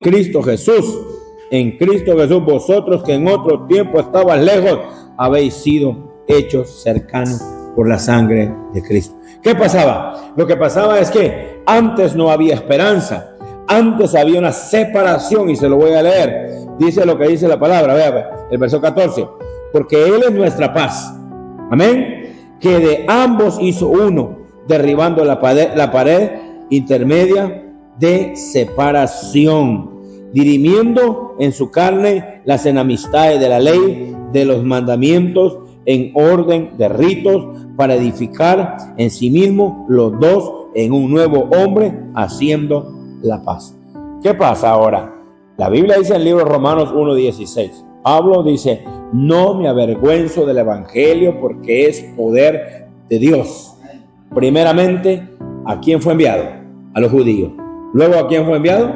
Cristo Jesús. En Cristo Jesús, vosotros que en otro tiempo estabais lejos, habéis sido hechos cercanos por la sangre de Cristo. ¿Qué pasaba? Lo que pasaba es que antes no había esperanza. Antes había una separación, y se lo voy a leer. Dice lo que dice la palabra, vea el verso 14. Porque Él es nuestra paz. Amén. Que de ambos hizo uno, derribando la pared intermedia de separación, dirimiendo en su carne las enemistades de la ley, de los mandamientos, en orden de ritos, para edificar en sí mismo los dos en un nuevo hombre, haciendo la paz. ¿Qué pasa ahora? La Biblia dice en el libro de Romanos 1:16, Pablo dice: no me avergüenzo del evangelio, porque es poder de Dios. Primeramente, ¿a quién fue enviado? A los judíos. Luego, ¿a quién fue enviado?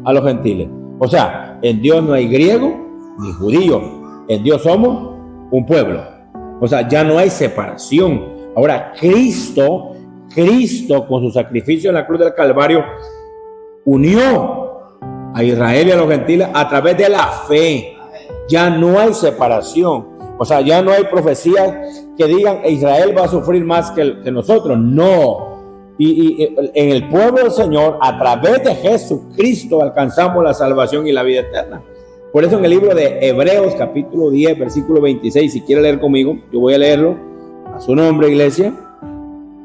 A los gentiles. O sea, en Dios no hay griego ni judío. En Dios somos un pueblo. O sea, ya no hay separación. Ahora, Cristo con su sacrificio en la cruz del Calvario unió a Israel y a los gentiles a través de la fe. Ya no hay separación. O sea, ya no hay profecías que digan Israel va a sufrir más que nosotros. No. Y en el pueblo del Señor, a través de Jesucristo, alcanzamos la salvación y la vida eterna. Por eso en el libro de Hebreos, capítulo 10, versículo 26, si quiere leer conmigo, yo voy a leerlo a su nombre, iglesia.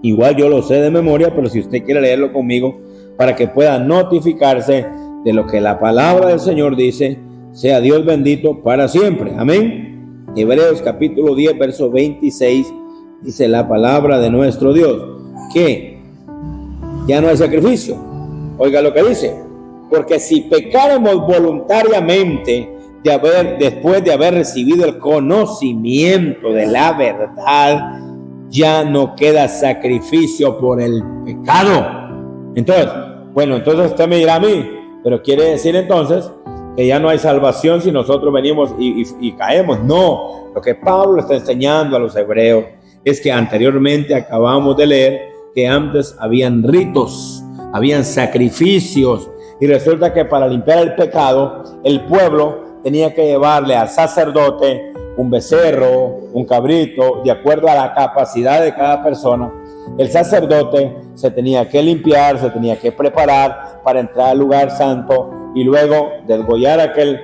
Igual yo lo sé de memoria, pero si usted quiere leerlo conmigo, para que pueda notificarse de lo que la palabra del Señor dice, sea Dios bendito para siempre. Amén. Hebreos capítulo 10, verso 26, dice la palabra de nuestro Dios, que ya no hay sacrificio. Oiga lo que dice: porque si pecáramos voluntariamente después de haber recibido el conocimiento de la verdad, ya no queda sacrificio por el pecado. Entonces, entonces usted me dirá a mí, pero quiere decir entonces que ya no hay salvación si nosotros venimos y caemos. No, lo que Pablo está enseñando a los hebreos es que anteriormente acabamos de leer que antes habían ritos, habían sacrificios, y resulta que para limpiar el pecado, el pueblo tenía que llevarle al sacerdote un becerro, un cabrito, de acuerdo a la capacidad de cada persona. El sacerdote se tenía que limpiar, se tenía que preparar para entrar al lugar santo, y luego degollar aquel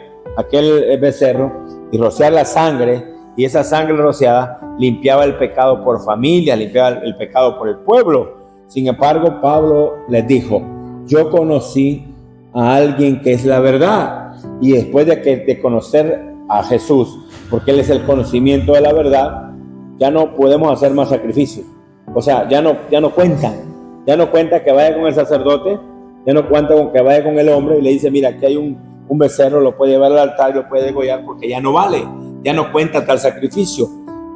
becerro y rociar la sangre, y esa sangre rociada limpiaba el pecado por familia, limpiaba el pecado por el pueblo. Sin embargo, Pablo les dijo: yo conocí a alguien que es la verdad, y después de conocer a Jesús, porque Él es el conocimiento de la verdad, ya no podemos hacer más sacrificios. O sea, ya no cuenta que vaya con el sacerdote, ya no cuenta con que vaya con el hombre y le dice: mira, aquí hay un becerro, lo puede llevar al altar, lo puede degollar, porque ya no vale, ya no cuenta tal sacrificio.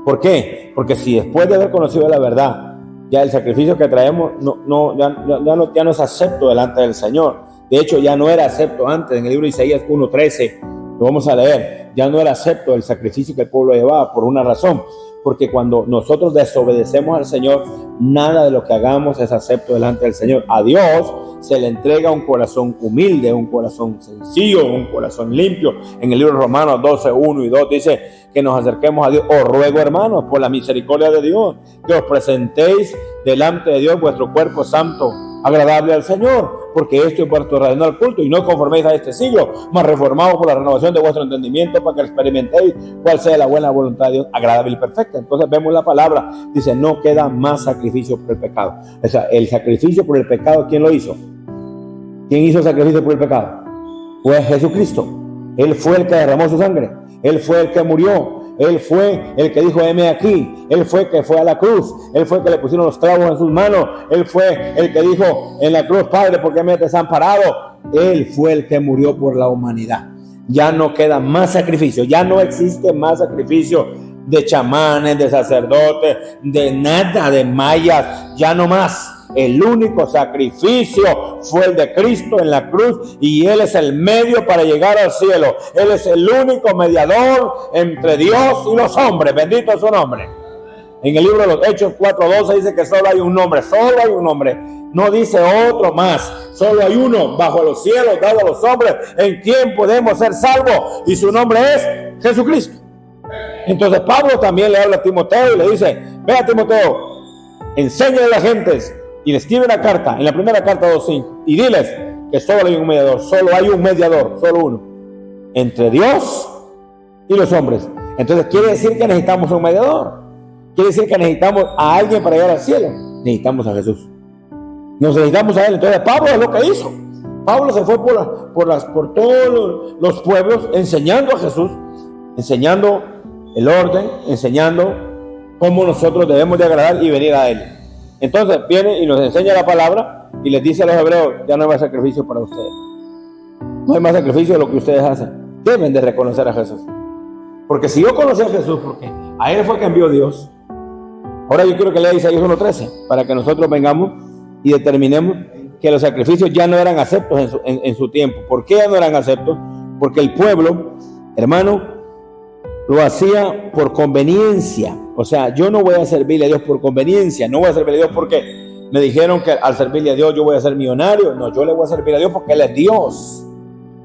¿Por qué? Porque si después de haber conocido la verdad, ya el sacrificio que traemos ya no es acepto delante del Señor. De hecho, ya no era acepto antes. En el libro de Isaías 1:13, lo vamos a leer, ya no era acepto el sacrificio que el pueblo llevaba, por una razón: porque cuando nosotros desobedecemos al Señor, nada de lo que hagamos es acepto delante del Señor. A Dios se le entrega un corazón humilde, un corazón sencillo, un corazón limpio. En el libro de Romanos 12, 1 y 2 dice que nos acerquemos a Dios. Os ruego, hermanos, por la misericordia de Dios, que os presentéis delante de Dios vuestro cuerpo santo, agradable al Señor, porque esto es vuestro racional culto, y no conforméis a este siglo, mas reformados por la renovación de vuestro entendimiento, para que experimentéis cuál sea la buena voluntad de Dios, agradable y perfecta. Entonces vemos la palabra, dice: no queda más sacrificio por el pecado. O sea, el sacrificio por el pecado, ¿quién lo hizo? ¿Quién hizo el sacrificio por el pecado? Fue Jesucristo. Él fue el que derramó su sangre, Él fue el que murió, Él fue el que dijo: heme aquí. Él fue el que fue a la cruz, Él fue el que le pusieron los clavos en sus manos, Él fue el que dijo en la cruz: Padre, ¿por qué me has desamparado? Él fue el que murió por la humanidad. Ya no queda más sacrificio, ya no existe más sacrificio de chamanes, de sacerdotes, de nada, de mayas, ya no más. El único sacrificio fue el de Cristo en la cruz, y Él es el medio para llegar al cielo. Él es el único mediador entre Dios y los hombres. Bendito es su nombre. En el libro de los Hechos 4:12 dice que solo hay un nombre, solo hay un nombre. No dice otro más, solo hay uno bajo los cielos dado a los hombres en quien podemos ser salvos, y su nombre es Jesucristo. Entonces Pablo también le habla a Timoteo y le dice: ve a Timoteo, enséñale a las gentes, y le escribe una carta, en la primera carta 2:5, y diles que solo hay un mediador, solo hay un mediador, solo uno, entre Dios y los hombres. Entonces quiere decir que necesitamos un mediador, quiere decir que necesitamos a alguien para llegar al cielo. Necesitamos a Jesús, nos necesitamos a él. Entonces Pablo es lo que hizo. Pablo se fue por todos los pueblos enseñando a Jesús, enseñando el orden, enseñando cómo nosotros debemos de agradar y venir a él. Entonces viene y nos enseña la palabra y les dice a los hebreos: ya no hay más sacrificio para ustedes, no hay más sacrificio de lo que ustedes hacen, deben de reconocer a Jesús. Porque si yo conocí a Jesús, porque a él fue que envió Dios. Ahora yo quiero que lea Isaías 1:13 para que nosotros vengamos y determinemos que los sacrificios ya no eran aceptos en su tiempo. ¿Por qué ya no eran aceptos? Porque el pueblo, hermano, lo hacía por conveniencia. O sea, yo no voy a servirle a Dios por conveniencia, no voy a servirle a Dios porque me dijeron que al servirle a Dios yo voy a ser millonario. No, yo le voy a servir a Dios porque Él es Dios,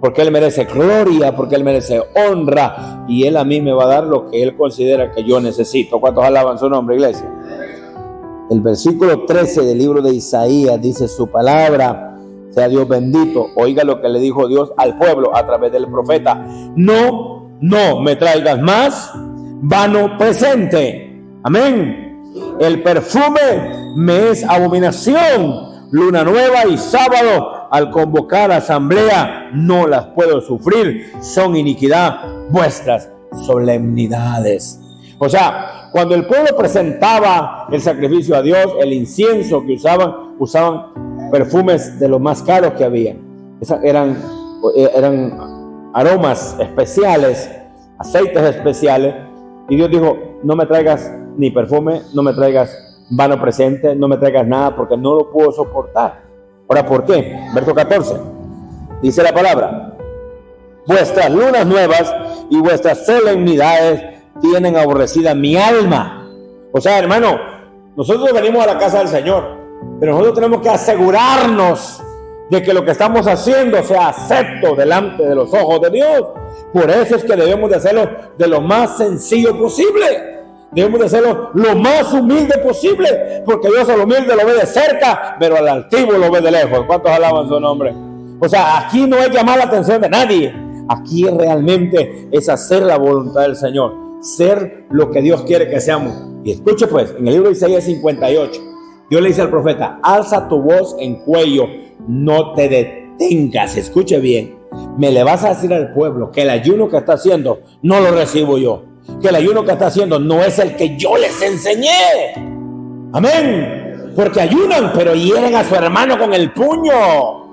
porque Él merece gloria, porque Él merece honra, y Él a mí me va a dar lo que Él considera que yo necesito. ¿Cuántos alaban su nombre, iglesia? El versículo 13 del libro de Isaías dice: su palabra sea Dios bendito. Oiga lo que le dijo Dios al pueblo a través del profeta: no me traigas más vano presente. Amén. El perfume me es abominación. Luna nueva y sábado al convocar asamblea no las puedo sufrir. Son iniquidad vuestras solemnidades. O sea, cuando el pueblo presentaba el sacrificio a Dios, el incienso que usaban perfumes de los más caros que había. Eran aromas especiales, aceites especiales. Y Dios dijo: no me traigas ni perfume, no me traigas vano presente, no me traigas nada, porque no lo puedo soportar. Ahora, ¿por qué? Verso 14. Dice la palabra: vuestras lunas nuevas y vuestras solemnidades tienen aborrecida mi alma. O sea, hermano, nosotros venimos a la casa del Señor, pero nosotros tenemos que asegurarnos de que lo que estamos haciendo sea acepto delante de los ojos de Dios. Por eso es que debemos de hacerlo de lo más sencillo posible. Debemos de hacerlo lo más humilde posible, porque Dios al humilde lo ve de cerca, pero al altivo lo ve de lejos. ¿Cuántos alaban su nombre? O sea, aquí no es llamar la atención de nadie. Aquí realmente es hacer la voluntad del Señor, ser lo que Dios quiere que seamos. Y escuche pues, en el libro de Isaías 58, Dios le dice al profeta: alza tu voz en cuello, no te detengas. Escuche bien, me le vas a decir al pueblo que el ayuno que está haciendo no lo recibo yo, que el ayuno que está haciendo no es el que yo les enseñé. Amén. Porque ayunan pero hieren a su hermano con el puño.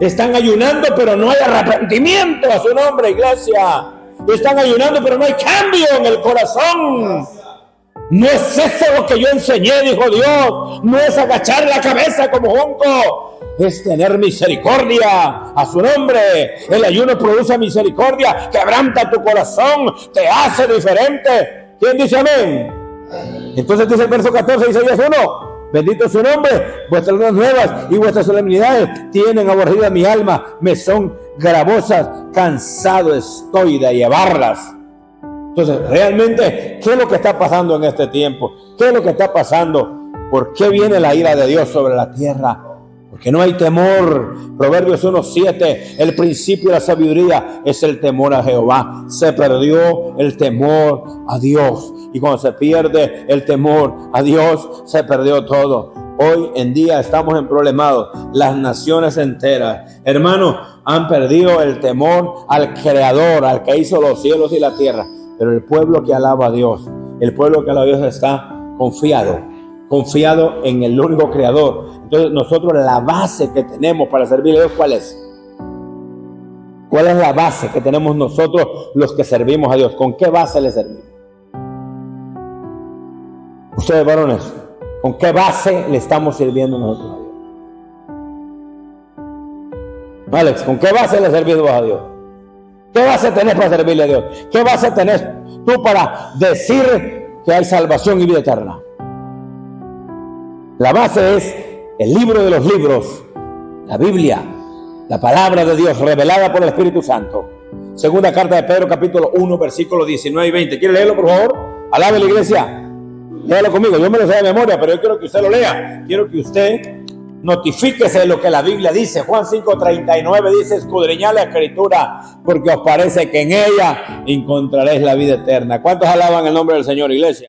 Están ayunando pero no hay arrepentimiento. A su nombre, iglesia. Están ayunando pero no hay cambio en el corazón. No es eso lo que yo enseñé, dijo Dios. No es agachar la cabeza como junco, es tener misericordia. A su nombre. El ayuno produce misericordia, quebranta tu corazón, te hace diferente. ¿Quién dice amén? Entonces dice el verso 14 de Isaías 1: bendito es su nombre, vuestras lunas nuevas y vuestras solemnidades tienen aborrecida mi alma, me son gravosas, cansado estoy de llevarlas. Entonces, realmente, ¿qué es lo que está pasando en este tiempo? ¿Qué es lo que está pasando? ¿Por qué viene la ira de Dios sobre la tierra? Porque no hay temor. Proverbios 1:7, el principio de la sabiduría es el temor a Jehová. Se perdió el temor a Dios. Y cuando se pierde el temor a Dios, se perdió todo. Hoy en día estamos emproblemados. Las naciones enteras, hermanos, han perdido el temor al Creador, al que hizo los cielos y la tierra. Pero el pueblo que alaba a Dios, el pueblo que alaba a Dios está confiado en el único Creador. Entonces nosotros, la base que tenemos para servirle a Dios, ¿cuál es? ¿Cuál es la base que tenemos nosotros los que servimos a Dios? ¿Con qué base le servimos? Ustedes, varones, ¿con qué base le estamos sirviendo nosotros a Dios? Alex, ¿con qué base le servimos a Dios? ¿Qué base tenés para servirle a Dios? ¿Qué base tenés tú para decir que hay salvación y vida eterna? La base es el libro de los libros, la Biblia, la palabra de Dios revelada por el Espíritu Santo. Segunda carta de Pedro, capítulo 1, versículos 19 y 20. ¿Quiere leerlo, por favor? Alabe la iglesia. Léalo conmigo. Yo me lo sé de memoria, pero yo quiero que usted lo lea. Quiero que usted notifíquese de lo que la Biblia dice. Juan 5:39 dice: escudriñad la Escritura, porque os parece que en ella encontraréis la vida eterna. ¿Cuántos alaban el nombre del Señor, iglesia?